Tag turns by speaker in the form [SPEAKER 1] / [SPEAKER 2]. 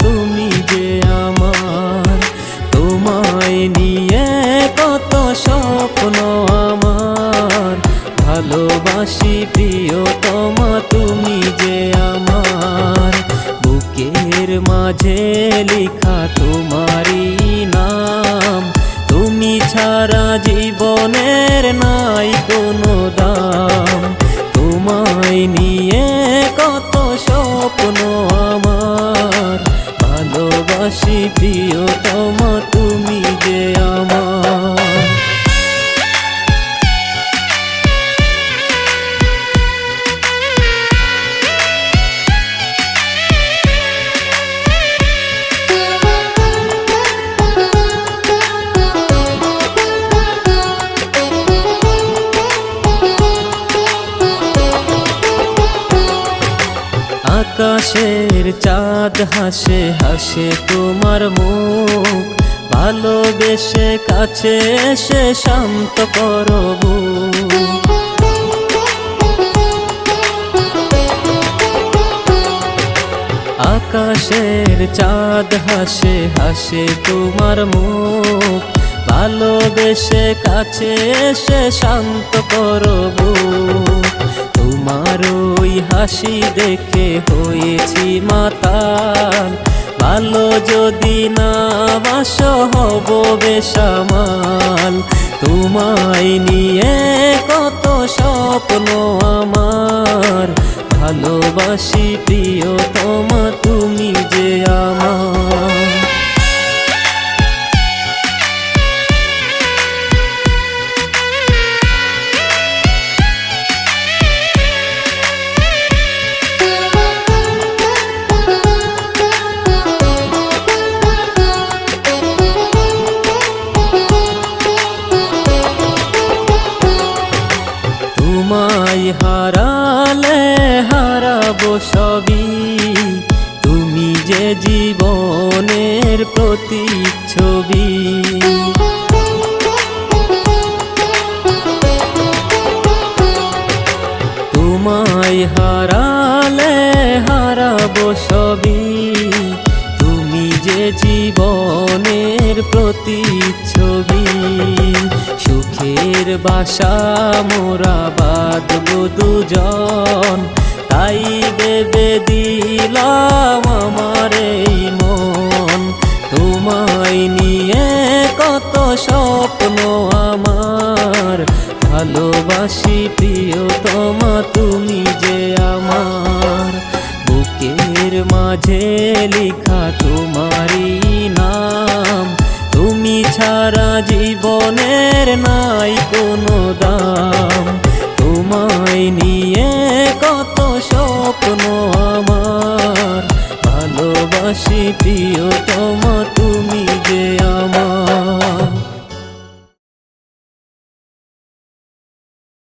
[SPEAKER 1] তুমি যে আমার। তোমায় নিয়ে কত স্বপ্ন আমার, ভালোবাসি প্রিয়তমা তুমি যে আমার। বুকের মাঝে লেখা তোমারই নাম, তুমি ছাড়া জীবনের নাই কোনো দাম। তোমায় নিয়ে কত স্বপ্ন আমার, ভালোবাসি প্রিয়তমা তুমি যে আমার। আকাশের চাঁদ হাসে হাসে তোমার মুখ, ভালোবেসে কাছে এসে শান্ত করো বুক। আকাশের চাঁদ হাসে হাসে তোমার মুখ, ভালোবেসে কাছে এসে শান্ত করো বুক। তোমার ওই হাসি দেখে হয়েছি মাতাল, ভালো যদি না বাসো হব বেসামাল। তোমায় নিয়ে কত স্বপ্ন আমার, ভালোবাসি প্রিয়তমা তুমি যে আমার। তোমায় হারালে হারাবো সবই, তুমি যে জীবনের প্রতিচ্ছবি। তোমায় হারালে হারাবো সবই, তুমি যে জীবনের প্রতিচ্ছবি। সুখের বাসা মোরা বাঁধবো দুজন, তাই ভেবে দিলাম আমার এই মন। তোমায় নিয়ে কত স্বপ্ন আমার, ভালোবাসি প্রিয়তমা তুমি যে আমার। বুকের মাঝে লেখা তোমারই নাম, তুমি ছাড়া জীবনের নাই কোনো দাম। তোমায় নিয়ে কত স্বপ্ন আমার, ভালোবাসি প্রিয়তমা তুমি যে আমার।